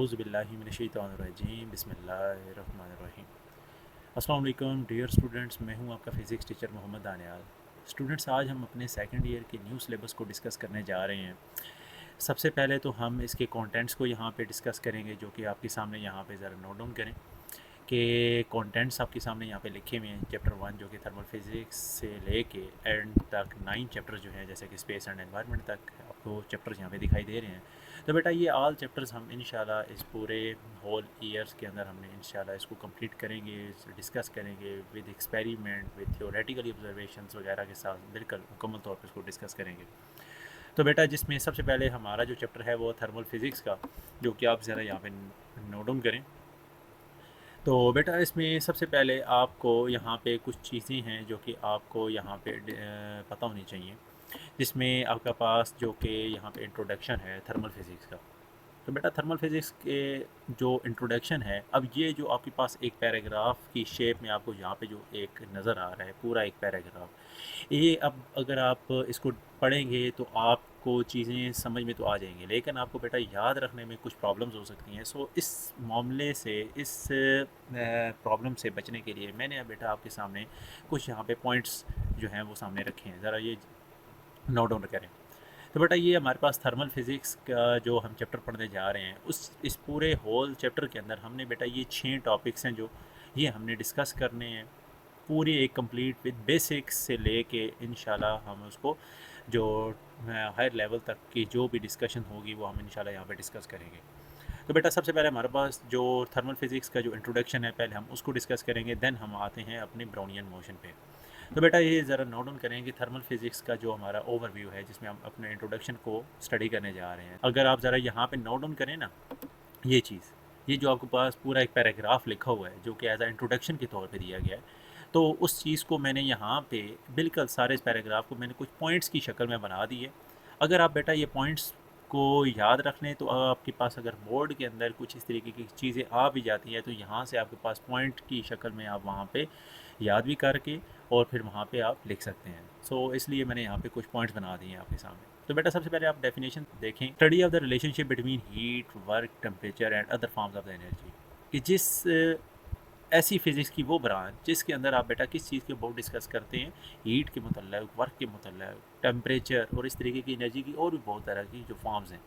औज़ुबिल्लाहि मिनश्शैतानिर्रजीम बिस्मिल्लाहिर्रहमानिर्रहीम। अस्सलाम वालेकुम डियर स्टूडेंट्स, मैं हूं आपका physics teacher Mohammad Daniyal. Students, आज हम अपने सेकंड ईयर के न्यू सिलेबस को डिस्कस करने जा रहे हैं। सबसे पहले तो हम इसके कंटेंट्स को यहाँ पे डिस्कस करेंगे, जो कि आपके सामने यहाँ पे ज़रा नोट डाउन करें कि कंटेंट्स आपके सामने यहाँ पे लिखे हुए हैं। चैप्टर 1 जो कि थर्मल फिज़िक्स से लेके एंड तक 9 चैप्टर जो हैं, जैसे कि स्पेस एंड एनवायरनमेंट तक आपको चैप्टर्स यहाँ पे दिखाई दे रहे हैं। तो बेटा ये ऑल चैप्टर्स हम इंशाल्लाह इस पूरे होल ईयर्स के अंदर हमने इंशाल्लाह इसको कंप्लीट करेंगे, डिस्कस करेंगे with experiment, with theoretical observations वगैरह के साथ बिल्कुल मुकम्मल तौर पर इसको डिस्कस करेंगे। तो बेटा जिसमें सबसे पहले हमारा जो चैप्टर है वो थर्मल फिज़िक्स का, जो कि आप ज़रा यहाँ पे नोट डाउन करें। तो बेटा इसमें सबसे पहले आपको यहाँ पे कुछ चीज़ें हैं जो कि आपको यहाँ पे पता होनी चाहिए, जिसमें आपका पास जो कि यहाँ पे इंट्रोडक्शन है थर्मल फिज़िक्स का। तो बेटा थर्मल फिज़िक्स के जो इंट्रोडक्शन है, अब ये जो आपके पास एक पैराग्राफ की शेप में आपको यहाँ पे जो एक नज़र आ रहा है, पूरा एक पैराग्राफ, ये अब अगर आप इसको पढ़ेंगे तो आपको चीज़ें समझ में तो आ जाएंगी, लेकिन आपको बेटा याद रखने में कुछ प्रॉब्लम्स हो सकती हैं। सो इस मामले से, इस प्रॉब्लम से बचने के लिए मैंने अब बेटा आपके सामने कुछ यहाँ पे पॉइंट्स जो हैं वो सामने रखे हैं, ज़रा ये नोट डाउन करें। तो बेटा ये हमारे पास थर्मल फिज़िक्स का जो हम चैप्टर पढ़ने जा रहे हैं, उस इस पूरे होल चैप्टर के अंदर हमने बेटा ये 6 टॉपिक्स हैं जो ये हमने डिस्कस करने हैं, पूरी एक कंप्लीट विद बेसिक्स से लेके इंशाल्लाह हम उसको जो हायर लेवल तक की जो भी डिस्कशन होगी वो हम इंशाल्लाह यहाँ पे डिस्कस करेंगे। तो बेटा सबसे पहले हमारे पास जो थर्मल फिज़िक्स का जो इंट्रोडक्शन है, पहले हम उसको डिस्कस करेंगे, देन हम आते हैं अपने ब्राउनियन मोशन पे। तो बेटा ये ज़रा नोट डाउन करें कि थर्मल फिज़िक्स का जो हमारा ओवरव्यू है, जिसमें हम अपने इंट्रोडक्शन को स्टडी करने जा रहे हैं, अगर आप ज़रा यहाँ पे नोट डाउन करें ना, ये चीज़, ये जो आपके पास पूरा एक पैराग्राफ लिखा हुआ है जो कि एज अ इंट्रोडक्शन के तौर पे दिया गया है, तो उस चीज़ को मैंने यहाँ पे बिल्कुल सारे इस पैराग्राफ को मैंने कुछ पॉइंट्स की शक्ल में बना दी है। अगर आप बेटा ये पॉइंट्स को याद रख लें तो आपके पास अगर बोर्ड के अंदर कुछ इस तरीके की चीज़ें आ भी जाती हैं, तो यहाँ से आपके पास पॉइंट की शक्ल में आप वहाँ पे याद भी करके और फिर वहाँ पे आप लिख सकते हैं। सो इसलिए मैंने यहाँ पे कुछ पॉइंट्स बना दिए हैं आपके सामने। तो बेटा सबसे पहले आप डेफिनेशन देखें, study of the relationship between heat, work, temperature and other forms of the energy, कि जिस ऐसी फिज़िक्स की वो ब्रांच जिसके अंदर आप बेटा किस चीज़ के बहुत डिस्कस करते हैं, हीट के मतलब, वर्क के मतलब, टेम्परेचर और इस तरीके की एनर्जी की और भी बहुत तरह की जो फॉर्म्स हैं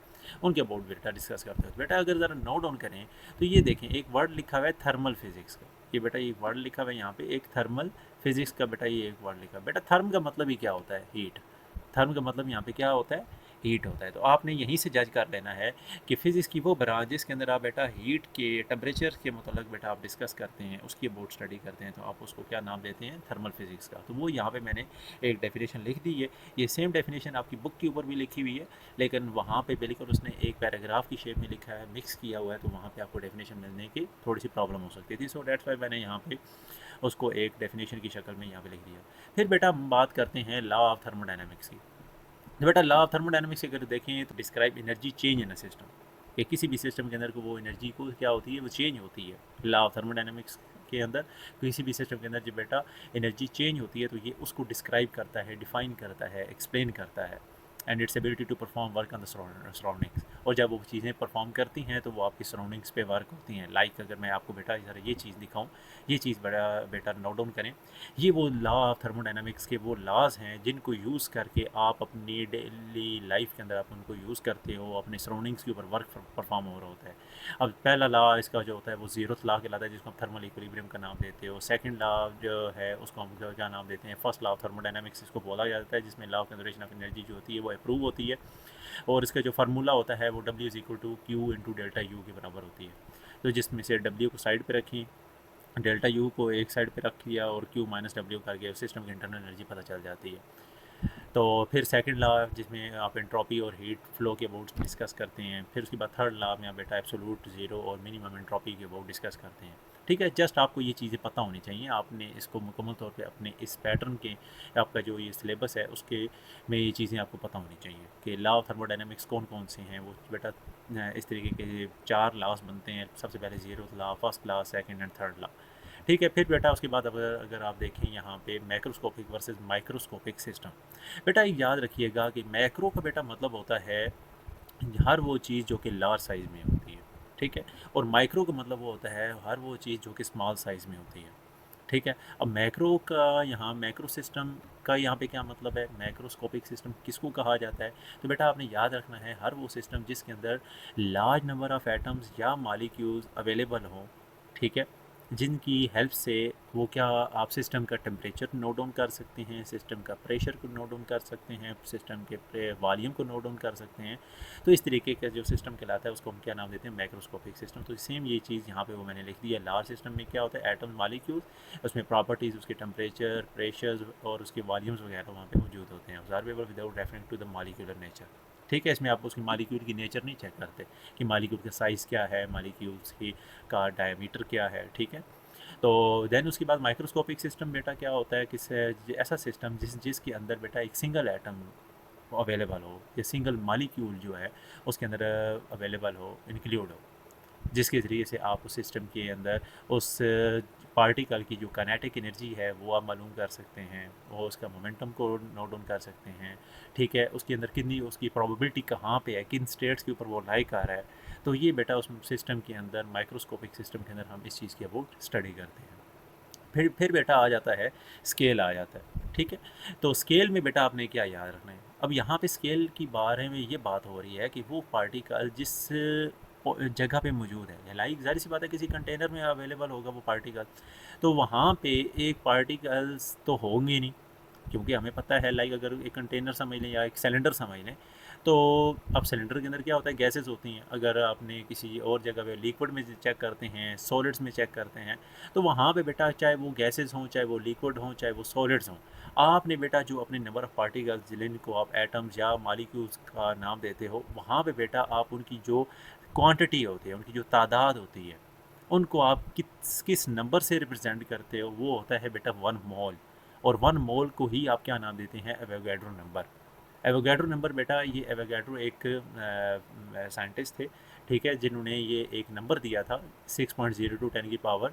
उनके अबाउट बेटा डिस्कस करते हो। बेटा अगर ज़रा नोट डाउन करें तो ये देखें, एक वर्ड लिखा हुआ है थर्मल फिज़िक्स का, ये बेटा ये वर्ड लिखा हुआ है यहाँ पे, एक थर्मल फिज़िक्स का बेटा ये एक वर्ड लिखा है। बेटा थर्म का मतलब ही क्या होता है? हीट। थर्म का मतलब यहाँ पे क्या होता है? हीट होता है। तो आपने यहीं से जज कर लेना है कि फ़िज़िक्स की वो ब्रांच जिसके अंदर आप बेटा हीट के, टेम्परेचर के मतलब बेटा आप डिस्कस करते हैं, उसकी अबाउट स्टडी करते हैं, तो आप उसको क्या नाम देते हैं? थर्मल फिज़िक्स का। तो वो यहाँ पे मैंने एक डेफिनेशन लिख दी है। ये सेम डेफिनेशन आपकी बुक के ऊपर भी लिखी हुई है, लेकिन वहाँ पे बिल्कुल उसने एक पैराग्राफ की शेप में लिखा है, मिक्स किया हुआ है, तो वहाँ पे आपको डेफिनेशन मिलने की थोड़ी सी प्रॉब्लम हो सकती थी। सो दैट्स वाई मैंने यहाँ पे उसको एक डेफिनेशन की शक्ल में यहाँ पे लिख दिया। फिर बेटा हम बात करते हैं लॉ ऑफ थर्मोडायनामिक्स की। तो बेटा लॉ ऑफ थर्मोडायनामिक्स अगर देखें तो describe energy change in a system, कि किसी भी सिस्टम के अंदर को वो एनर्जी को क्या होती है, वो चेंज होती है। लॉ ऑफ थर्मोडायनामिक्स के अंदर किसी भी सिस्टम के अंदर जब बेटा एनर्जी चेंज होती है तो ये उसको डिस्क्राइब करता है, डिफाइन करता है, एक्सप्लेन करता है, and its ability to perform work on the surroundings. और जब वो चीज़ें परफॉर्म करती हैं तो वो आपकी सराउंडिंग्स पे वर्क होती हैं। लाइक अगर मैं आपको बेटा ज़रा ये चीज़ दिखाऊँ, ये चीज़ बड़ा बेटा नोट डाउन करें, ये वो लॉ ऑफ थर्मोडायनामिक्स के वो लॉज हैं जिनको यूज़ करके आप अपनी डेली लाइफ के अंदर आप उनको यूज़ करते हो, अपने सराउंडिंग्स के ऊपर वर्क परफॉर्म हो रहा होता है। अब पहला लॉ इसका जो होता है वो ज़ीरोथ लॉ कहलाता है, जिसको हम थर्मल इक्विलिब्रियम का नाम देते हो। सेकंड लॉ जो है उसको हम क्या नाम देते हैं? फर्स्ट लॉ ऑफ थर्मोडायनामिक्स इसको बोला जाता है, जिसमें law of conservation of energy जो होती है वो अप्रूव होती है, और इसका जो फार्मूला होता है वो W is equal to q into delta u के बराबर होती है। तो जिसमें से W को साइड पर रखें, डेल्टा यू को एक साइड पे रख लिया और क्यू माइनस डब्ल्यू करके सिस्टम की इंटरनल एनर्जी पता चल जाती है। तो फिर सेकंड लॉ जिसमें आप एंट्रोपी और हीट फ्लो के अबाउट डिस्कस करते हैं। फिर उसके बाद थर्ड लॉ में आप बेटा एब्सोल्यूट ज़ीरो और मिनिमम एंट्रोपी के अबाउट डिस्कस करते हैं। ठीक है, जस्ट आपको ये चीज़ें पता होनी चाहिए। आपने इसको मुकम्मल तौर पे अपने इस पैटर्न के, आपका जो ये सिलेबस है उसके में ये चीज़ें आपको पता होनी चाहिए कि लॉ ऑफ थर्मोडायनेमिक्स कौन कौन से हैं। वो बेटा इस तरीके के 4 लॉज बनते हैं। सबसे पहले zero law, first law, second and third law. ठीक है, फिर बेटा उसके बाद अगर आप देखें यहाँ पे मैक्रोस्कोपिक वर्सेस माइक्रोस्कोपिक सिस्टम। बेटा याद रखिएगा कि मैक्रो का बेटा मतलब होता है हर वो चीज़ जो कि लार्ज साइज़ में होती है। ठीक है। और माइक्रो का मतलब वो होता है हर वो चीज़ जो कि स्मॉल साइज़ में होती है, ठीक है। अब मैक्रो का यहाँ मैक्रो सिस्टम का यहाँ पे क्या मतलब है, मैक्रोस्कोपिक सिस्टम किसको कहा जाता है? तो बेटा आपने याद रखना है हर वो सिस्टम जिसके अंदर लार्ज नंबर ऑफ़ एटम्स या मॉलिक्यूल्स अवेलेबल हों, ठीक है, जिनकी हेल्प से वो क्या आप सिस्टम का टेम्परेचर नोट डाउन कर सकते हैं, सिस्टम का प्रेशर को नोट डाउन कर सकते हैं, सिस्टम के वॉल्यूम को नोट डाउन कर सकते हैं। तो इस तरीके का जो सिस्टम कहलाता है उसको हम क्या नाम देते हैं, मैक्रोस्कोपिक सिस्टम। तो सेम ये चीज़ यहाँ पे वो मैंने लिख दी है। लार्ज सिस्टम में क्या होता है, एटम मॉलिक्यूल्स, उसमें प्रॉपर्टीज़, उसके टेम्परेचर, प्रेशर्स और उसके वॉल्यूम्स वगैरह वहाँ पे मौजूद होते हैं, observable without referring to the molecular nature, ठीक है। इसमें आप उसकी मॉलिक्यूल की नेचर नहीं चेक करते कि मॉलिक्यूल का साइज़ क्या है, मॉलिक्यूल्स की का डायमीटर क्या है, ठीक है। तो देन उसके बाद माइक्रोस्कोपिक सिस्टम बेटा क्या होता है कि ऐसा सिस्टम जिसके अंदर बेटा एक सिंगल एटम अवेलेबल हो या सिंगल मॉलिक्यूल जो है उसके अंदर अवेलेबल हो, इंक्लूड हो, जिसके ज़रिए से आप उस सिस्टम के अंदर उस पार्टिकल की जो काइनेटिक एनर्जी है वो आप मालूम कर सकते हैं, वो उसका मोमेंटम को नोट डाउन कर सकते हैं, ठीक है। उसके अंदर कितनी उसकी प्रोबेबिलिटी कहाँ पे है, किन स्टेट्स के ऊपर वो लाई कर रहा है। तो ये बेटा उस सिस्टम के अंदर माइक्रोस्कोपिक सिस्टम के अंदर हम इस चीज़ की अबाउट स्टडी करते हैं। फिर बेटा आ जाता है स्केल आ जाता है, ठीक है। तो स्केल में बेटा आपने क्या याद रखना है, अब यहाँ पे स्केल की बारे में ये बात हो रही है कि वो पार्टिकल जिस जगह पे मौजूद है, लाइक जाहिर सी बात है किसी कंटेनर में अवेलेबल होगा वो पार्टिकल, तो वहाँ पे एक पार्टिकल्स तो होंगे नहीं, क्योंकि हमें पता है लाइक अगर एक कंटेनर समझ लें या एक सिलेंडर समझ लें, तो अब सिलेंडर के अंदर क्या होता है, गैसेस होती हैं। अगर आपने किसी और जगह पे लिक्विड में चेक करते हैं, सॉलिड्स में चेक करते हैं, तो वहाँ पे बेटा चाहे वो गैसेस हों, चाहे वो लिक्विड हों, चाहे वो सॉलिड्स हों, आपने बेटा जो अपने नंबर ऑफ़ पार्टिकल्स जिनको आप एटम्स या मॉलिक्यूल्स का नाम देते हो, वहाँ पे बेटा आप उनकी जो क्वांटिटी होती है, उनकी जो तादाद होती है, उनको आप किस किस नंबर से रिप्रेजेंट करते हो, वो होता है बेटा 1 मोल। और 1 मोल को ही आप क्या नाम देते हैं, एवोगैड्रो नंबर। एवोगैड्रो नंबर बेटा, ये एवोगैड्रो एक साइंटिस्ट थे, ठीक है, जिन्होंने ये एक नंबर दिया था 6.02 10 की पावर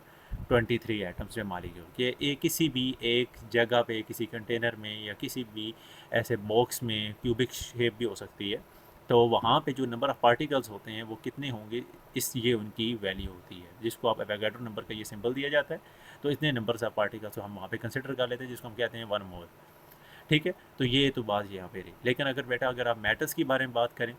23 एटम्स में मॉलिक्यूल कि एक किसी भी एक जगह पे किसी कंटेनर में या किसी भी ऐसे बॉक्स में क्यूबिक शेप भी हो सकती है, तो वहाँ पे जो नंबर ऑफ़ पार्टिकल्स होते हैं वो कितने होंगे, इस ये उनकी वैल्यू होती है, जिसको आप एवोगैड्रो नंबर का ये सिंबल दिया जाता है। तो इतने नंबर्स ऑफ पार्टिकल्स हम वहाँ पे कंसिडर कर लेते हैं, जिसको हम कहते हैं 1 मोल, ठीक है। तो ये तो बात यहाँ पे रही। लेकिन अगर बेटा अगर आप मेटल्स की बारे में बात करें,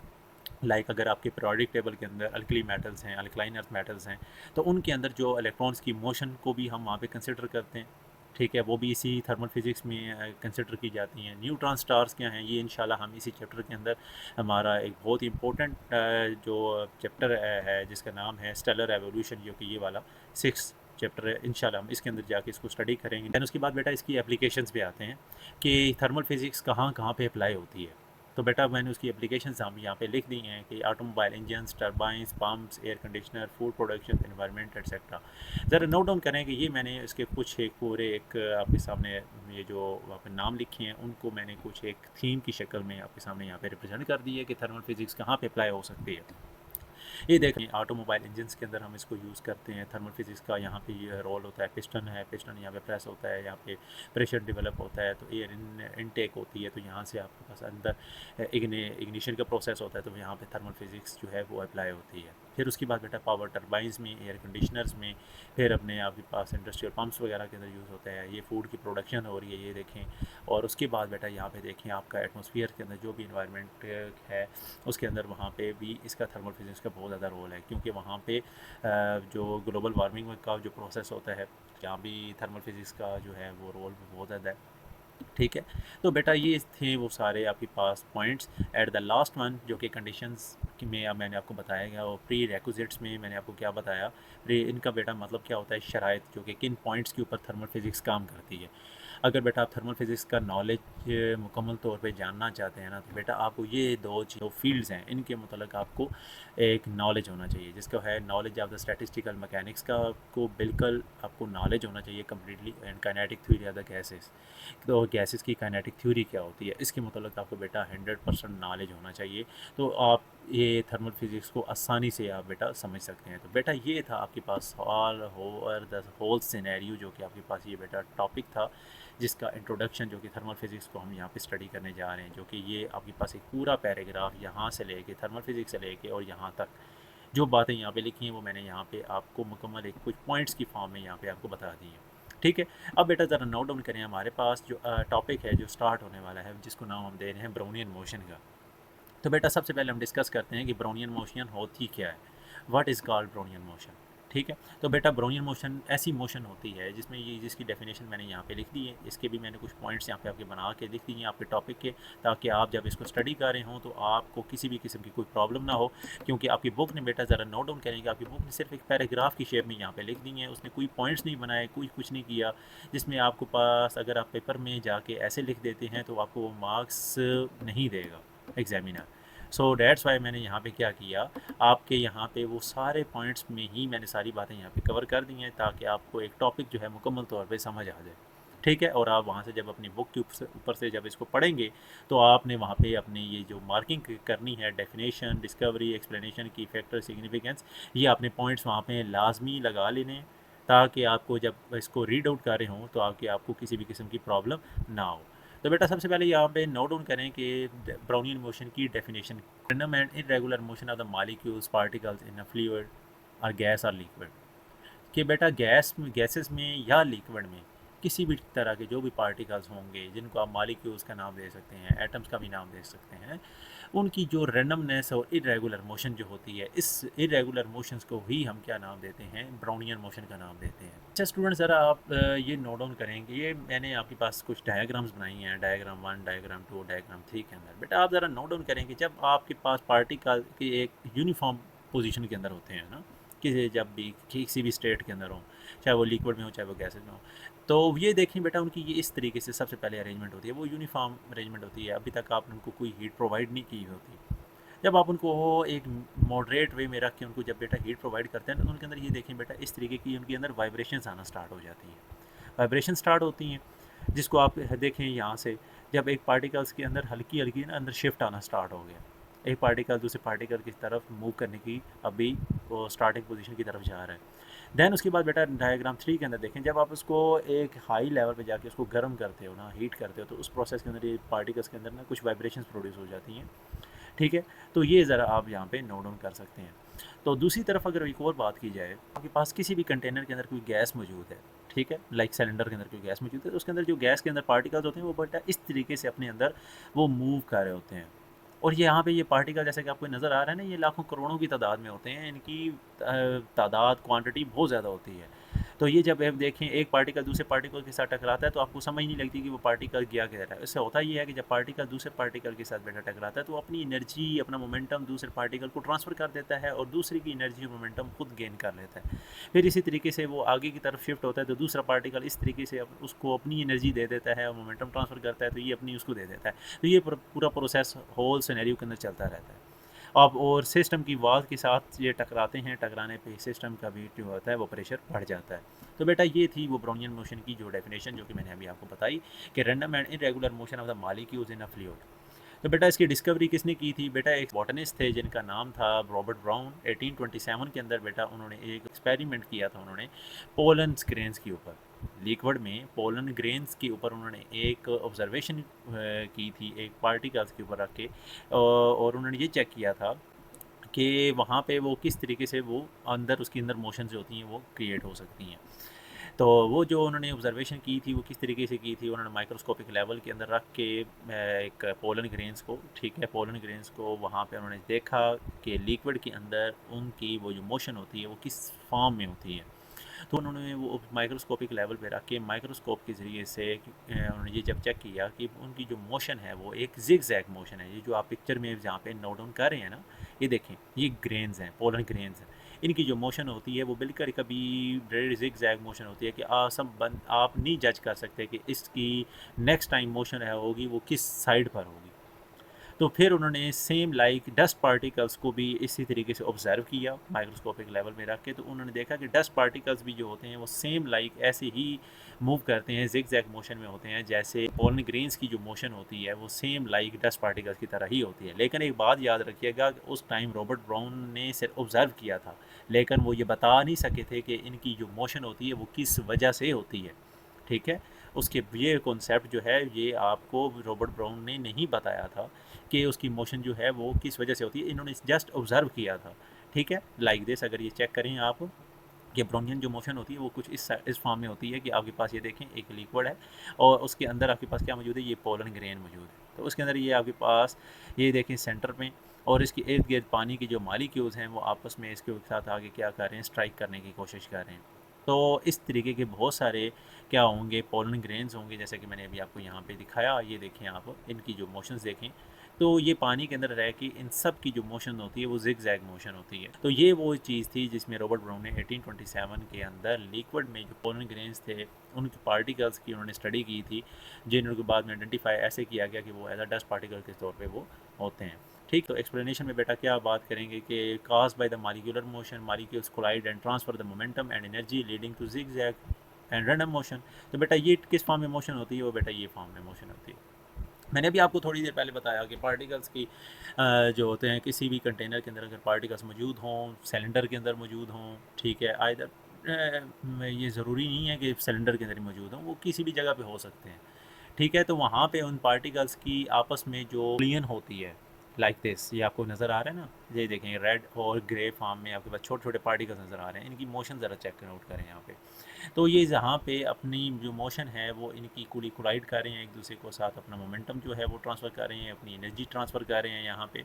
लाइक अगर आपके पीरियोडिक टेबल के अंदर अल्कली मेटल्स हैं, अल्कलाइन अर्थ मेटल्स हैं, तो उनके अंदर जो इलेक्ट्रॉन्स की मोशन को भी हम वहाँ पे कंसिडर करते हैं, ठीक है। वो भी इसी थर्मल फिजिक्स में कंसिडर की जाती हैं। न्यूट्रॉन स्टार्स क्या हैं, ये इंशाल्लाह हम इसी चैप्टर के अंदर, हमारा एक बहुत ही इंपॉर्टेंट जो चैप्टर है जिसका नाम है स्टेलर एवोल्यूशन, जो कि ये वाला 6 चैप्टर है, इंशाल्लाह हम इसके अंदर जाके इसको स्टडी करेंगे। दैन उसके बाद बेटा इसकी एप्लीकेशंस पे आते हैं कि थर्मल फिजिक्स कहाँ कहाँ पे अप्लाई होती है। तो बेटा मैंने उसकी एप्लीकेशंस हम यहाँ पे लिख दी हैं कि automobile engines, turbines, pumps, air conditioner, food production, environment etcetera. ज़रा नोट डाउन करें कि ये मैंने इसके कुछ एक पूरे एक आपके सामने ये जो आपने नाम लिखे हैं उनको मैंने कुछ एक थीम की शक्ल में आपके सामने यहाँ पे रिप्रेजेंट कर दी है कि थर्मल फिजिक्स कहाँ पे अप्लाई हो सकती है। ये देखें ऑटोमोबाइल इंजन्स के अंदर हम इसको यूज़ करते हैं। थर्मल फिजिक्स का यहाँ पे ये रोल होता है, पिस्टन है, पिस्टन यहाँ पे प्रेस होता है, यहाँ पे प्रेशर डेवलप होता है, तो एयर इनटेक होती है, तो यहाँ से आपके पास अंदर इग्निशन का प्रोसेस होता है, तो यहाँ पे थर्मल फिजिक्स जो है वो अप्लाई होती है। फिर उसके बाद बेटा पावर टर्बाइंस में, एयर कंडीशनर्स में, फिर अपने आपके पास इंडस्ट्रियल पम्प्स वगैरह के अंदर यूज़ होता है। ये फूड की प्रोडक्शन हो रही है, ये देखें। और उसके बाद बेटा यहाँ पे देखें आपका एटमॉस्फेयर के अंदर जो भी इन्वायरमेंट है उसके अंदर वहाँ पे भी इसका थर्मल फिजिक्स का बहुत ज़्यादा रोल है, क्योंकि वहाँ पे जो ग्लोबल वार्मिंग का जो प्रोसेस होता है, जहाँ भी थर्मल फिजिक्स का जो है वो रोल बहुत ज़्यादा है, ठीक है। तो बेटा ये थे वो सारे आपके पास points. At the last one जो कि कंडीशंस में अब मैंने आपको बताया गया, और प्री रेक्विजिट्स में मैंने आपको क्या बताया, प्री इनका बेटा मतलब क्या होता है, शराइत जो कि किन पॉइंट्स के ऊपर थर्मल फिजिक्स काम करती है। अगर बेटा आप थर्मल फिजिक्स का नॉलेज मुकम्मल तौर पे जानना चाहते हैं ना, तो बेटा आपको ये दो फील्ड्स हैं, इनके मतलब आपको एक नॉलेज होना चाहिए, जिसका है knowledge of the statistical mechanics का आपको बिल्कुल आपको नॉलेज होना चाहिए completely, and kinetic theory of the gases. तो गैसेस की काइनेटिक थ्योरी क्या होती है, इसके मतलब आपको बेटा 100% नॉलेज होना चाहिए। तो आप ये थर्मल फिजिक्स को आसानी से आप बेटा समझ सकते हैं। तो बेटा ये था आपके पास द होल सिनेरियो, जो कि आपके पास ये बेटा टॉपिक था, जिसका इंट्रोडक्शन जो कि थर्मल फिजिक्स को हम यहाँ पे स्टडी करने जा रहे हैं, जो कि ये आपके पास एक पूरा पैराग्राफ यहाँ से लेके थर्मल फिजिक्स से लेके और यहाँ तक जो बातें यहाँ पे लिखी हैं वो मैंने यहाँ पे आपको मुकम्मल एक कुछ पॉइंट्स की फॉर्म में यहाँ पे आपको बता दी है। ठीक है, अब बेटा ज़रा नोट डाउन करें, हमारे पास जो टॉपिक है जो स्टार्ट होने वाला है, जिसको नाम हम दे रहे हैं ब्राउनियन मोशन का। तो बेटा सबसे पहले हम डिस्कस करते हैं कि ब्राउनियन मोशन होती क्या है, what is called Brownian motion. ठीक है, तो बेटा ब्राउनियन मोशन ऐसी मोशन होती है जिसमें ये जिसकी डेफिनेशन मैंने यहाँ पे लिख दी है, इसके भी मैंने कुछ पॉइंट्स यहाँ पे आपके बना के लिख दिए हैं आपके टॉपिक के, ताकि आप जब इसको स्टडी कर रहे हों तो आपको किसी भी किस्म की कोई प्रॉब्लम ना हो। क्योंकि आपकी बुक ने बेटा ज़रा नोट डाउन करेंगे, आपकी बुक ने सिर्फ एक पैराग्राफ की शेप में यहाँ पे लिख दी है, उसने कोई पॉइंट्स नहीं बनाए, कोई कुछ नहीं किया, जिसमें आपको पास अगर आप पेपर में जाके ऐसे लिख देते हैं तो आपको वो मार्क्स नहीं देगा एग्जामिनर। सो डैट्स वाई मैंने यहाँ पे क्या किया, आपके यहाँ पे वो सारे पॉइंट्स में ही मैंने सारी बातें यहाँ पे कवर कर दी हैं, ताकि आपको एक टॉपिक जो है मुकम्मल तौर पे समझ आ जाए। ठीक है, और आप वहाँ से जब अपनी बुक के ऊपर से जब इसको पढ़ेंगे तो आपने वहाँ पे अपनी ये जो मार्किंग करनी है, डेफिनेशन, डिस्कवरी, एक्सप्लेनेशन की, फैक्टर, सिग्निफिकेंस, ये आपने पॉइंट्स वहाँ पे लाजमी लगा लेने, ताकि आपको जब इसको रीड आउट कर रहे हों तो आपको किसी भी किस्म की प्रॉब्लम ना हो। तो बेटा सबसे पहले यहाँ पे नोट डाउन करें कि ब्राउनियन मोशन की definition, random and irregular motion of the molecules particles in a fluid और गैस और लिक्विड। कि बेटा गैसेस में या लिक्विड में किसी भी तरह के जो भी पार्टिकल्स होंगे, जिनको आप मॉलिक्यूल्स का नाम दे सकते हैं, एटम्स का भी नाम दे सकते हैं, उनकी जो रैंडमनेस और इरेगुलर मोशन जो होती है, इस इरेगुलर मोशंस को ही हम क्या नाम देते हैं, ब्राउनियन मोशन का नाम देते हैं। अच्छा स्टूडेंट, ज़रा आप ये नोट डाउन करेंगे, ये मैंने आपके पास कुछ डायग्राम्स बनाई हैं, डायग्राम 1, डायग्राम 2, डायग्राम 3 के अंदर। बेटा आप ज़रा नोट डाउन करेंगे, जब आपके पास पार्टिकल के एक यूनिफॉर्म पोजीशन के अंदर होते हैं ना, कि जब भी किसी भी स्टेट के अंदर हो, चाहे वो लिक्विड में हो चाहे वो गैसेज में हो, तो ये देखें बेटा उनकी ये इस तरीके से सबसे पहले अरेंजमेंट होती है, वो यूनिफॉर्म अरेंजमेंट होती है। अभी तक आपने उनको कोई हीट प्रोवाइड नहीं की होती। जब आप उनको एक मॉडरेट वे में रख के उनको जब बेटा हीट प्रोवाइड करते हैं तो उनके अंदर ये देखें बेटा इस तरीके की उनके अंदर वाइब्रेशंस आना स्टार्ट हो जाती हैं। वाइब्रेशन स्टार्ट होती हैं, जिसको आप देखें यहाँ से, जब एक पार्टिकल्स के अंदर हल्की हल्की ना अंदर शिफ्ट आना स्टार्ट हो गया, एक पार्टिकल दूसरे पार्टिकल की तरफ मूव करने की अभी वो स्टार्टिंग पोजीशन की तरफ जा रहा है। देन उसके बाद बेटा डायग्राम 3 के अंदर देखें, जब आप उसको एक हाई लेवल पे जाके उसको गर्म करते हो ना, हीट करते हो, तो उस प्रोसेस के अंदर ये पार्टिकल्स के अंदर ना कुछ वाइब्रेशंस प्रोड्यूस हो जाती हैं। ठीक है, तो ये ज़रा आप यहाँ पे नोट डाउन कर सकते हैं। तो दूसरी तरफ अगर एक और बात की जाए, आपके पास किसी भी कंटेनर के अंदर कोई गैस मौजूद है, ठीक है, लाइक सिलेंडर के अंदर कोई गैस मौजूद है, तो उसके अंदर जो गैस के अंदर पार्टिकल्स होते हैं वो बेटा इस तरीके से अपने अंदर वो मूव कर रहे होते हैं। और ये यहाँ पे ये पार्टिकल जैसे कि आपको नज़र आ रहा है ना, ये लाखों करोड़ों की तादाद में होते हैं, इनकी तादाद क्वांटिटी बहुत ज़्यादा होती है। तो ये जब आप देखें एक पार्टिकल दूसरे पार्टिकल के साथ टकराता है तो आपको समझ नहीं लगती कि वो पार्टिकल गया कह रहा है। इससे होता ये है कि जब पार्टिकल दूसरे पार्टिकल के साथ बेटा टकराता है तो अपनी एनर्जी, अपना मोमेंटम दूसरे पार्टिकल को ट्रांसफ़र कर देता है और दूसरे की एनर्जी मोमेंटम खुद गेन कर लेता है। फिर इसी तरीके से वो आगे की तरफ शिफ्ट होता है तो दूसरा पार्टिकल इस तरीके से उसको अपनी एनर्जी दे देता है और मोमेंटम ट्रांसफ़र करता है, तो ये अपनी उसको दे देता है। तो ये पूरा प्रोसेस होल सिनेरियो के अंदर चलता रहता है। अब और सिस्टम की वॉल के साथ ये टकराते हैं, टकराने पे सिस्टम का भी जो होता है वो प्रेशर बढ़ जाता है। तो बेटा ये थी वो ब्राउनियन मोशन की जो डेफिनेशन जो कि मैंने अभी आपको बताई, कि random and irregular motion of the molecules in a fluid. तो बेटा इसकी डिस्कवरी किसने की थी? बेटा एक बॉटनिस्ट थे जिनका नाम था रॉबर्ट ब्राउन। 1827 के अंदर बेटा उन्होंने एक एक्सपेरिमेंट किया था, उन्होंने पोलन ग्रेन्स के ऊपर, लिक्विड में पोलन ग्रेन्स के ऊपर उन्होंने एक ऑब्जर्वेशन की थी, एक पार्टिकल्स के ऊपर रख के, और उन्होंने ये चेक किया था कि वहाँ पे वो किस तरीके से वो अंदर उसके अंदर मोशन जो होती हैं वो क्रिएट हो सकती हैं। तो वो जो उन्होंने ऑब्जर्वेशन की थी वो किस तरीके से की थी, उन्होंने माइक्रोस्कोपिक लेवल के अंदर रख के एक पोलन ग्रेन्स को, ठीक है, पोलन ग्रेन्स को वहाँ पे उन्होंने देखा कि लिक्विड के अंदर उनकी वो जो मोशन होती है वो किस फॉर्म में होती है। तो उन्होंने वो माइक्रोस्कोपिक लेवल पे रख के माइक्रोस्कोप के ज़रिए से उन्होंने ये जब चेक किया कि उनकी जो मोशन है वो एक जिग जैग मोशन है। ये जो आप पिक्चर में जहाँ पे नोट डाउन कर रहे हैं ना, ये देखें, ये ग्रेन्स हैं, पोलन ग्रेन्स हैं। इनकी जो मोशन होती है वो बिल्कुल कभी वेरी जिग जैग मोशन होती है कि आप नहीं जज कर सकते कि इसकी नेक्स्ट टाइम मोशन है होगी वो किस साइड पर होगी। तो फिर उन्होंने सेम लाइक डस्ट पार्टिकल्स को भी इसी तरीके से ऑब्जर्व किया माइक्रोस्कोपिक लेवल में रख के, तो उन्होंने देखा कि डस्ट पार्टिकल्स भी जो होते हैं वो सेम लाइक ऐसे ही मूव करते हैं, जिग जैग मोशन में होते हैं, जैसे पोलन ग्रेन्स की जो मोशन होती है वो सेम लाइक डस्ट पार्टिकल्स की तरह ही होती है। लेकिन एक बात याद रखिएगा कि उस टाइम रॉबर्ट ब्राउन ने सिर्फ ऑब्जर्व किया था, लेकिन वो ये बता नहीं सके थे कि इनकी जो मोशन होती है वो किस वजह से होती है। ठीक है, उसके ये कॉन्सेप्ट जो है ये आपको रॉबर्ट ब्राउन ने नहीं बताया था कि उसकी मोशन जो है वो किस वजह से होती है, इन्होंने जस्ट ऑब्ज़र्व किया था। ठीक है, लाइक दिस। अगर ये चेक करें आप, ये ब्रोनियन जो मोशन होती है वो कुछ इस फॉर्म में होती है कि आपके पास ये देखें एक लिक्विड है और उसके अंदर आपके पास क्या मौजूद है, ये पोलन ग्रेन मौजूद है। तो उसके अंदर ये आपके पास ये देखें सेंटर में, और इसके इर्द गिर्द पानी की जो मालिक्यूल्स हैं वो आपस में इसके साथ आगे क्या कर रहे हैं, स्ट्राइक करने की कोशिश कर रहे हैं। तो इस तरीके के बहुत सारे क्या होंगे, पोलन ग्रेन्स होंगे, जैसे कि मैंने अभी आपको यहाँ पे दिखाया। ये देखें आप, इनकी जो मोशंस देखें, तो ये पानी के अंदर रह के इन सब की जो मोशन होती है वो जिग जैग मोशन होती है। तो ये वो चीज़ थी जिसमें रॉबर्ट ब्राउन ने 1827 के अंदर लिक्विड में जो पोलन ग्रेन्स थे उनके पार्टिकल्स की उन्होंने स्टडी की थी, जिनको बाद में आइडेंटिफाई ऐसे किया गया कि वो एज अ डस्ट पार्टिकल के तौर पे वो होते हैं। ठीक, तो एक्सप्लेनेशन में बेटा क्या बात करेंगे कि cause by the molecular motion, molecules collide and transfer the momentum and energy leading to zig zag and random motion. तो बेटा ये किस फॉर्म में मोशन होती है, वो बेटा ये फॉर्म में मोशन होती है। मैंने भी आपको थोड़ी देर पहले बताया कि पार्टिकल्स की जो होते हैं किसी भी कंटेनर के अंदर अगर पार्टिकल्स मौजूद हों, सिलेंडर के अंदर मौजूद हों, ठीक है, आइदर ये ज़रूरी नहीं है कि सिलेंडर के अंदर ही मौजूद हों, वो किसी भी जगह पे हो सकते हैं। ठीक है, तो वहाँ पे उन पार्टिकल्स की आपस में जो कोलिजन होती है लाइक दिस, ये आपको नज़र आ रहा है ना, ये देखें रेड और ग्रे फॉर्म में आपके पास छोटे छोटे पार्टिकल्स नज़र आ रहे हैं। इनकी मोशन ज़रा चेक आउट करें यहाँ पे। तो ये जहाँ पे अपनी जो मोशन है वो इनकी कोलाइड कर रहे हैं एक दूसरे को साथ, अपना मोमेंटम जो है वो ट्रांसफ़र कर रहे हैं, अपनी एनर्जी ट्रांसफ़र कर रहे हैं यहाँ पे।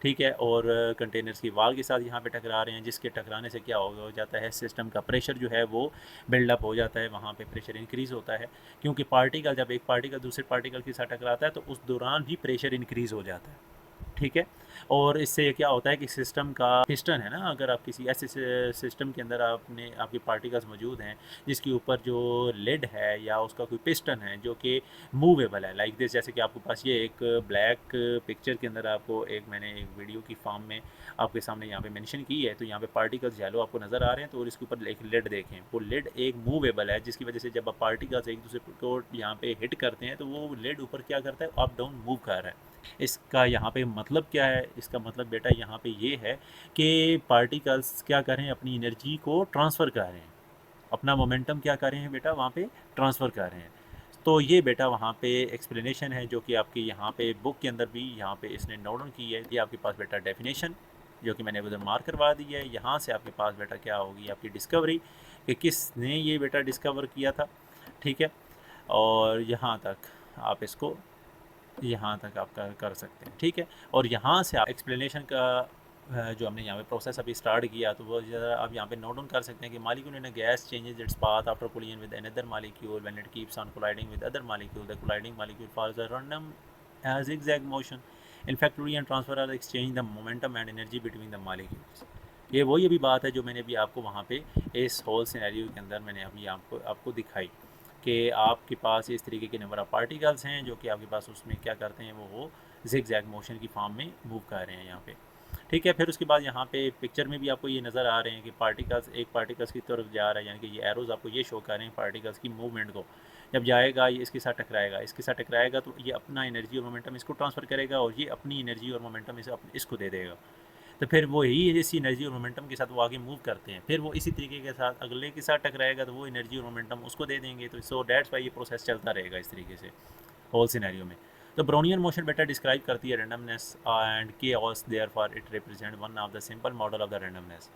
ठीक है, और कंटेनर्स की वाल के साथ यहाँ पे टकरा रहे हैं, जिसके टकराने से क्या हो जाता है, सिस्टम का प्रेशर जो है वो बिल्डअप हो जाता है, वहाँ पे प्रेशर इंक्रीज़ होता है। क्योंकि पार्टिकल, जब एक पार्टिकल दूसरे पार्टिकल के साथ टकराता है तो उस दौरान भी प्रेशर इंक्रीज़ हो जाता है। ठीक है, और इससे क्या होता है कि सिस्टम का पिस्टन है ना, अगर आप किसी ऐसे सिस्टम के अंदर आपके पार्टिकल्स मौजूद हैं जिसके ऊपर जो लिड है या उसका कोई पिस्टन है जो कि मूवेबल है लाइक दिस, जैसे कि आपके पास ये एक ब्लैक पिक्चर के अंदर आपको एक मैंने एक वीडियो की फॉर्म में आपके सामने यहाँ पे मेंशन की है। तो यहाँ पे पार्टिकल्स येलो आपको नज़र आ रहे हैं, तो और इसके ऊपर एक लिड देखें, वो लिड एक मूवेबल है जिसकी वजह से जब आप पार्टिकल्स एक दूसरे को यहाँ पे हिट करते हैं तो वो लिड ऊपर क्या करता है, अप डाउन मूव कर रहा है। इसका यहाँ पे मतलब क्या है, इसका मतलब बेटा यहाँ पे ये है कि पार्टिकल्स क्या कर रहे हैं, अपनी एनर्जी को ट्रांसफ़र कर रहे हैं, अपना मोमेंटम क्या कर रहे हैं बेटा वहाँ पे ट्रांसफ़र कर रहे हैं। तो ये बेटा वहाँ पे एक्सप्लेनेशन है जो कि आपकी यहाँ पे बुक के अंदर भी यहाँ पे इसने नोट डाउन की है। ये आपके पास बेटा डेफिनेशन जो कि मैंने उधर मार्क करवा दी है। यहाँ से आपके पास बेटा क्या होगी, आपकी डिस्कवरी कि किसने ये बेटा डिस्कवर किया था। ठीक है, और यहाँ तक आप इसको यहाँ तक आप कर सकते हैं। ठीक है, और यहाँ से आप एक्सप्लेनेशन का जो हमने यहाँ पे प्रोसेस अभी स्टार्ट किया तो वो ज़रा आप यहाँ पे नोट डाउन कर सकते हैं कि molecule in a gas changes its path after collision with another molecule when it keeps on colliding with other molecule, the colliding molecule follows a random zigzag motion. In fact, Coulomb transfer or exchange the momentum and energy between the molecules. ये वही अभी बात है जो मैंने अभी आपको वहाँ पे इस होल सिनेरियो के अंदर मैंने अभी आपको दिखाई कि आपके पास इस तरीके के नंबर ऑफ पार्टिकल्स हैं जो कि आपके पास उसमें क्या करते हैं, वो जिग जैग मोशन की फॉर्म में मूव कर रहे हैं यहाँ पे। ठीक है, फिर उसके बाद यहाँ पे पिक्चर में भी आपको ये नज़र आ रहे हैं कि पार्टिकल्स एक पार्टिकल्स की तरफ जा रहा है, यानी कि ये एरोज़ आपको ये शो कर रहे हैं पार्टिकल्स की मूवमेंट को। जब जाएगा ये इसके साथ टकराएगा, इसके साथ टकराएगा तो ये अपना एनर्जी और मोमेंटम इसको ट्रांसफ़र करेगा और ये अपनी एनर्जी और मोमेंटम इसको दे देगा। तो फिर वो ही इसी एनर्जी और मोमेंटम के साथ वो आगे मूव करते हैं। फिर वो इसी तरीके के साथ अगले के साथ टकराएगा तो वो एनर्जी और मोमेंटम उसको दे देंगे। तो सो डैट्स वाई ये प्रोसेस चलता रहेगा इस तरीके से होल सिनेरियो में। तो ब्राउनियन मोशन बेटा डिस्क्राइब करती है randomness and chaos, therefore it represent one of the simple model of the randomness.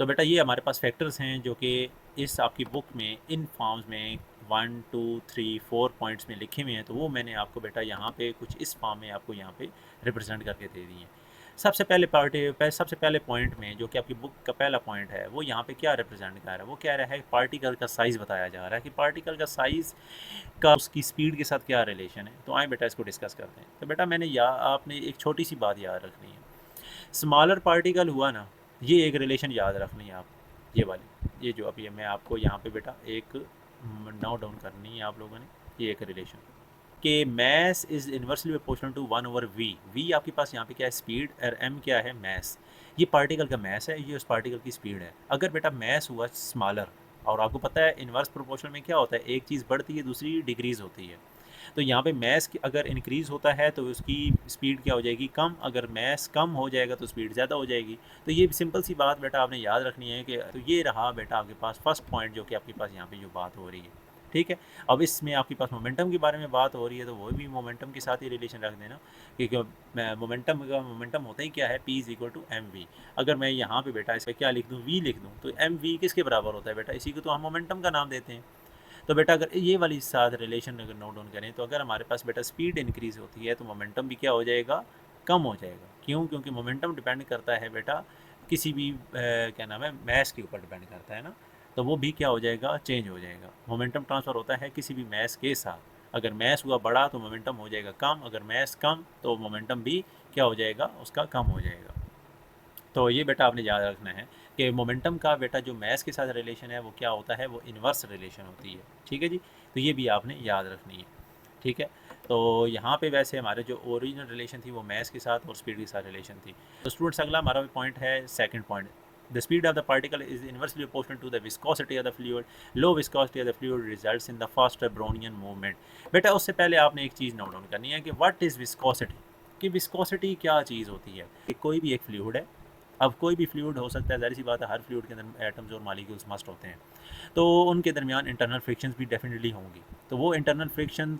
तो बेटा ये हमारे पास फैक्टर्स हैं जो कि इस आपकी बुक में इन फॉर्म्स में 1 2 3 4 पॉइंट्स में लिखे हुए हैं। तो वो मैंने आपको बेटा यहाँ पे कुछ इस फॉर्म में आपको यहाँ पे रिप्रेजेंट करके दे दिए हैं। सबसे पहले पॉइंट में जो कि आपकी बुक का पहला पॉइंट है वो यहाँ पे क्या रिप्रेजेंट कर रहा है, वो कह रहा है पार्टिकल का साइज़ बताया जा रहा है कि पार्टिकल का साइज़ का उसकी स्पीड के साथ क्या रिलेशन है। तो आए बेटा इसको डिस्कस करते हैं। तो बेटा आपने एक छोटी सी बात याद रखनी है, स्मॉलर पार्टिकल हुआ ना, ये एक रिलेशन याद रखनी है आप, ये वाली, ये जो अभी मैं आपको यहाँ पे बेटा एक नोट डाउन करनी है आप लोगों ने, ये एक रिलेशन कि mass is inversely proportional to 1/v। V आपके पास यहाँ पे क्या है, स्पीड, और एम क्या है, मैस। ये पार्टिकल का मैस है, ये उस पार्टिकल की स्पीड है। अगर बेटा मैस हुआ स्मॉलर, और आपको पता है इन्वर्स प्रोपोर्शनल में क्या होता है, एक चीज़ बढ़ती है दूसरी डिक्रीज़ होती है। तो यहाँ पे मैस अगर इंक्रीज़ होता है तो उसकी स्पीड क्या हो जाएगी, कम। अगर मैस कम हो जाएगा तो स्पीड ज़्यादा हो जाएगी। तो ये सिंपल सी बात बेटा आपने याद रखनी है कि तो ये रहा बेटा आपके पास फर्स्ट पॉइंट जो कि आपके पास यहाँ पे जो बात हो रही है। ठीक है। अब इसमें आपके पास मोमेंटम के बारे में बात हो रही है, तो वो भी मोमेंटम के साथ ही रिलेशन रख देना, क्योंकि मोमेंटम होता ही क्या है, P is equal to m v. अगर मैं यहाँ पे बेटा इसका क्या लिख दूँ, V लिख दूँ, तो एम वी किसके बराबर होता है बेटा, इसी को तो हम मोमेंटम का नाम देते हैं। तो बेटा अगर ये वाली साथ रिलेशन अगर नोट डाउन करें, तो अगर हमारे पास बेटा स्पीड इंक्रीज़ होती है तो मोमेंटम भी क्या हो जाएगा, कम हो जाएगा। क्यों? क्योंकि मोमेंटम डिपेंड करता है बेटा किसी भी क्या नाम है, मैस के ऊपर डिपेंड करता है ना, तो वो भी क्या हो जाएगा, चेंज हो जाएगा। मोमेंटम ट्रांसफ़र होता है किसी भी मैस के साथ। अगर मैस हुआ बड़ा तो मोमेंटम हो जाएगा कम, अगर मैस कम तो मोमेंटम भी क्या हो जाएगा, उसका कम हो जाएगा। तो ये बेटा आपने याद रखना है कि मोमेंटम का बेटा जो मैस के साथ रिलेशन है वो क्या होता है, वो इन्वर्स रिलेशन होती है। ठीक है जी, तो ये भी आपने याद रखनी है। ठीक है, तो यहाँ पे वैसे हमारे जो ओरिजिनल रिलेशन थी वो मैस के साथ और स्पीड के साथ रिलेशन थी। तो स्टूडेंट्स अगला हमारा पॉइंट है second point, the speed of the particle is inversely proportional to the viscosity of the fluid, low viscosity of the fluid results in the faster Brownian movement. बेटा उससे पहले आपने एक चीज़ नोट डाउन करनी है कि व्हाट इज़ विस्कोसिटी, कि viscosity क्या चीज़ होती है। कि कोई भी एक फ्लूइड है, अब कोई भी फ्लूइड हो सकता है, ज़ाहिर सी बात है हर फ्लूइड के अंदर एटम्स और मालिक्यूल्स मस्ट होते हैं, तो उनके दरमियान इंटरनल फ्रिक्शंस भी डेफिनेटली होंगी। तो वो इंटरनल फ्रिक्शन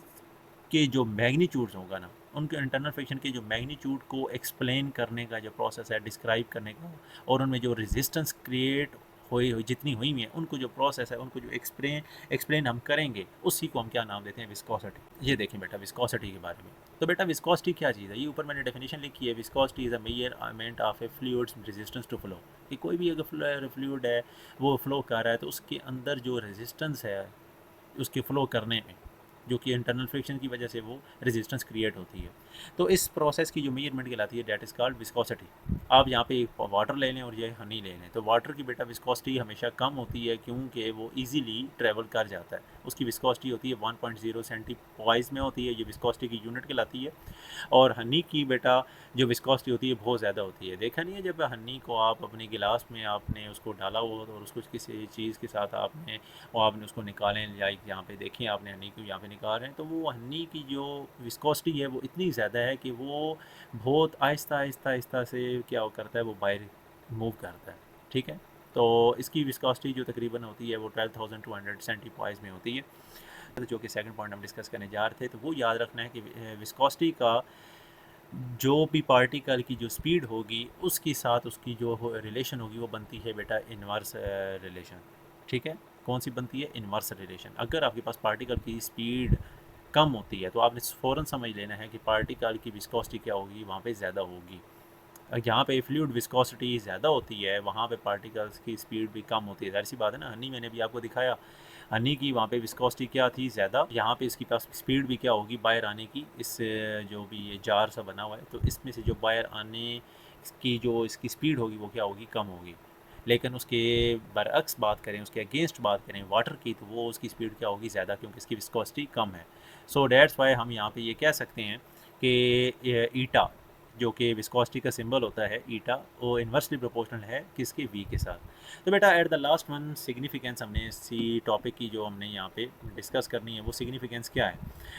के जो मैग्नीट्यूड्स होगा ना, उनके इंटरनल फ्रिक्शन के जो मैग्नीट्यूड को एक्सप्लेन करने का जो प्रोसेस है, डिस्क्राइब करने का, और उनमें जो रेजिस्टेंस क्रिएट हुई जितनी हुई हैं, उनको जो प्रोसेस है, उनको जो एक्सप्लेन हम करेंगे, उसी को हम क्या नाम देते हैं, विस्कोसिटी। ये देखें बेटा विस्कोसिटी के बारे में। तो बेटा विस्कोसिटी क्या चीज़ है, ये ऊपर मैंने डेफिनेशन लिखी है, viscosity is a measurement of a fluid's resistance to flow. कि कोई भी अगर फ्लूइड है वो फ्लो कर रहा है, तो उसके अंदर जो रेजिस्टेंस है उसके फ़्लो करने में, जो कि इंटरनल फ्रिक्शन की वजह से वो रेजिस्टेंस क्रिएट होती है। तो इस प्रोसेस की जो मेजरमेंट कहलाती है, डेट इज़ कॉल्ड विस्कोसिटी। आप यहाँ पे वाटर ले लें और ये हनी ले लें, तो वाटर की बेटा विस्कोसिटी हमेशा कम होती है, क्योंकि वो इजीली ट्रेवल कर जाता है। उसकी विस्कोसिटी होती है 1.0 सेंटीपॉइस में होती है, ये विस्कोसिटी की यूनिट कहलाती है। और हनी की बेटा जो विस्कोसिटी होती है बहुत ज़्यादा होती है। देखा नहीं है जब हनी को आप अपने गिलास में आपने उसको डाला हो और उसको किसी चीज़ के साथ आपने उसको निकालें, लाइक यहाँ पे देखिए आपने हनी को यहाँ पे निकाल रहे हैं, तो वो हनी की जो विस्कोसिटी है वो इतनी ज़्यादा है कि वो बहुत आहिस्ता आहिस्ता आहिस्ता से क्या करता है, वो बाहर मूव करता है। ठीक है, तो इसकी विस्कोसिटी जो तकरीबन होती है वो 12,200 सेंटीपॉइस में होती है। जो कि सेकंड पॉइंट हम डिस्कस करने जा रहे थे, तो वो याद रखना है कि विस्कोसिटी का जो भी पार्टिकल की जो स्पीड होगी उसके साथ उसकी जो रिलेशन होगी वो बनती है बेटा इन्वर्स रिलेशन। ठीक है, कौन सी बनती है, इन्वर्स रिलेशन। अगर आपके पास पार्टिकल की स्पीड कम होती है तो आपने फ़ौरन समझ लेना है कि पार्टिकल की विस्कोसिटी क्या होगी, वहाँ पे ज़्यादा होगी। जहाँ पे फ्लूइड विस्कोसिटी ज़्यादा होती है वहाँ पे पार्टिकल्स की स्पीड भी कम होती है। ज़ाहिर सी बात है ना, हनी मैंने भी आपको दिखाया, हनी की वहाँ पे विस्कोसिटी क्या थी, ज़्यादा। यहाँ पे इसके पास स्पीड भी क्या होगी बाहर आने की, इस जो भी ये जार सा बना हुआ है, तो इसमें से जो बाहर आने की जो इसकी स्पीड होगी वो क्या होगी, कम होगी। लेकिन उसके बरअक्स बात करें, उसके अगेंस्ट बात करें वाटर की, तो वो उसकी स्पीड क्या होगी, ज़्यादा, क्योंकि इसकी विस्कोसिटी कम है। सो डैट्स वाई हम यहाँ पे ये कह सकते हैं कि ईटा जो कि विस्कोसिटी का सिंबल होता है, ईटा, वो इन्वर्सली प्रोपोर्शनल है किसके, वी के साथ। तो बेटा eight the last one significance हमने इसी टॉपिक की जो हमने यहाँ पे डिस्कस करनी है, वो सिग्निफिकेंस क्या है।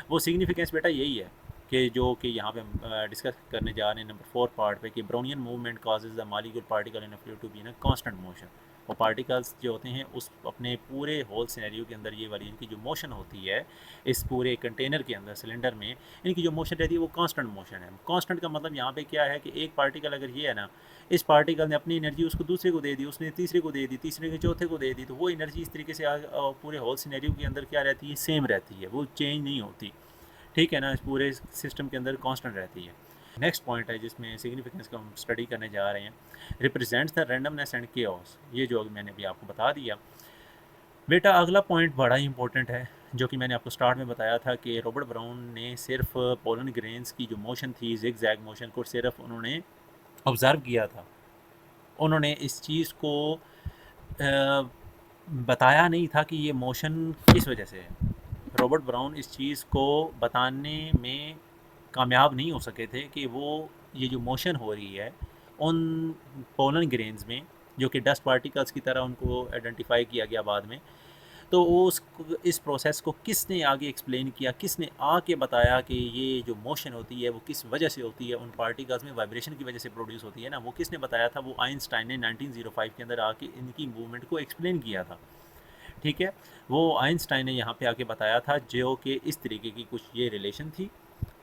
वो सिग्निफिकेंस बेटा यही है कि जो कि यहाँ पे हम डिस्कस करने जा रहे हैं नंबर 4 पार्ट पे, कि Brownian movement causes the molecule particle in a fluid to be in a constant motion. और पार्टिकल्स जो होते हैं उस अपने पूरे होल सिनेरियो के अंदर, ये वाली इनकी जो मोशन होती है इस पूरे कंटेनर के अंदर, सिलेंडर में, इनकी जो मोशन रहती है वो कांस्टेंट मोशन है। कांस्टेंट का मतलब यहाँ पे क्या है कि एक पार्टिकल अगर ये है ना, इस पार्टिकल ने अपनी एनर्जी उसको दूसरे को दे दी, उसने तीसरे को दे दी, तीसरे के चौथे को दे दी, तो वो एनर्जी इस तरीके से पूरे होल सिनेरियो के अंदर क्या रहती है, सेम रहती है, वो चेंज नहीं होती। ठीक है ना, इस पूरे सिस्टम के अंदर कांस्टेंट रहती है। नेक्स्ट पॉइंट है जिसमें सिग्निफिकेंस को हम स्टडी करने जा रहे हैं, represents the randomness and chaos. ये जो मैंने भी आपको बता दिया बेटा। अगला पॉइंट बड़ा ही इंपॉर्टेंट है, जो कि मैंने आपको स्टार्ट में बताया था कि रॉबर्ट ब्राउन ने सिर्फ पोलन ग्रेन्स की जो मोशन थी, जिग जैग मोशन को सिर्फ उन्होंने ऑब्ज़र्व किया था। उन्होंने इस चीज़ को बताया नहीं था कि ये मोशन किस वजह से है। रॉबर्ट ब्राउन इस चीज़ को बताने में कामयाब नहीं हो सके थे कि वो ये जो मोशन हो रही है उन पोलन ग्रेन्स में, जो कि डस्ट पार्टिकल्स की तरह उनको आइडेंटिफाई किया गया बाद में, तो उस इस प्रोसेस को किसने आगे एक्सप्लेन किया, किसने आके बताया कि ये जो मोशन होती है वो किस वजह से होती है, उन पार्टिकल्स में वाइब्रेशन की वजह से प्रोड्यूस होती है ना, वो किसने बताया था, वो आइंस्टाइन ने 1905 के अंदर आके इनकी मूवमेंट को एक्सप्लेन किया था। ठीक है। वो आइंस्टाइन ने यहाँ पे आके बताया था जो कि इस तरीके की कुछ ये रिलेशन थी।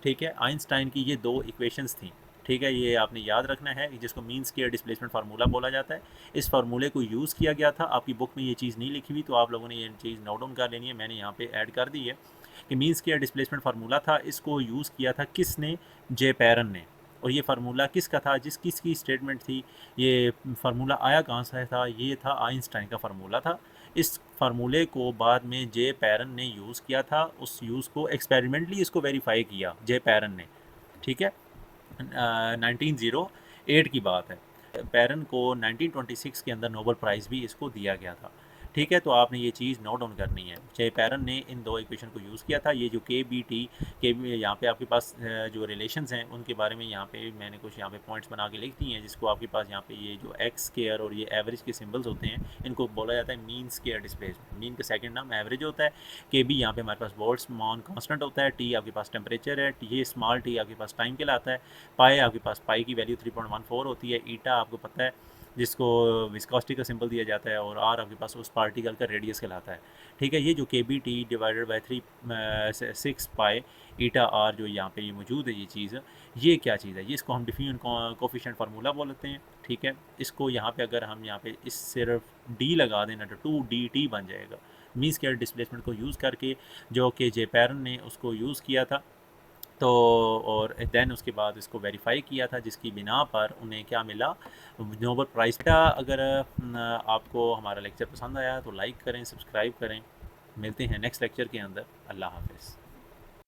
ठीक है, आइंस्टाइन की ये दो इक्वेशंस थी। ठीक है, ये आपने याद रखना है, जिसको मीन स्क्वायर डिस्प्लेसमेंट फार्मूला बोला जाता है। इस फार्मूले को यूज़ किया गया था। आपकी बुक में ये चीज़ नहीं लिखी हुई, तो आप लोगों ने ये चीज़ नोट डाउन कर लेनी है, मैंने यहाँ पे ऐड कर दी है कि मीन स्क्वायर डिस्प्लेसमेंट फार्मूला था। इसको यूज़ किया था किसने? जे पैरन ने। और ये फार्मूला किसका था? किसकी स्टेटमेंट थी? ये फार्मूला आया कहाँ से था? ये था आइंस्टाइन का फार्मूला था। इस फार्मूले को बाद में जे पैरन ने यूज़ किया था। उस यूज़ को एक्सपेरिमेंटली इसको वेरीफाई किया जे पैरन ने। ठीक है, 1908 की बात है। पैरन को 1926 के अंदर नोबेल प्राइज़ भी इसको दिया गया था। ठीक है, तो आपने ये चीज़ नोट डाउन करनी है। जे पैरन ने इन दो इक्वेशन को यूज़ किया था। ये जो के बी टी के यहाँ पे आपके पास जो रिलेशंस हैं उनके बारे में यहाँ पे मैंने कुछ यहाँ पे पॉइंट्स बना के लिख दी हैं, जिसको आपके पास यहाँ पे ये जो एक्स स्क्वायर और ये एवरेज के सिंबल्स होते हैं, इनको बोला जाता है मीन स्क्वायर डिस्प्लेसमेंट। मीन का सेकंड नाम एवरेज होता है। के बी यहाँ पे हमारे पास बोल्ट्जमान कांस्टेंट होता है। टी आपके पास टेम्परेचर है। ये स्मॉल टी आपके पास टाइम कहलाता है। पाई आपके पास पाई की वैल्यू 3.14 होती है। ईटा आपको पता है जिसको विस्कोसिटी का सिंबल दिया जाता है, और आर आपके पास उस पार्टिकल का रेडियस कहलाता है। ठीक है, ये जो k b t divided by 3 6 pi eta r जो यहाँ पे ये मौजूद है, ये चीज़ ये क्या चीज़ है? ये इसको हम डिफ्यूजन कोफिशिएंट फार्मूला बोलते हैं। ठीक है, इसको यहाँ पे अगर हम यहाँ पे इस सिर्फ डी लगा देना तो 2dt बन जाएगा। मीन स्क्वायर डिस्प्लेसमेंट को यूज़ करके, जो कि जे पैरन ने उसको यूज़ किया था। तो और देन उसके बाद इसको वेरीफाई किया था, जिसकी बिना पर उन्हें क्या मिला? Nobel prize. अगर आपको हमारा लेक्चर पसंद आया तो लाइक करें, सब्सक्राइब करें। मिलते हैं नेक्स्ट लेक्चर के अंदर। अल्लाह हाफ़िज़।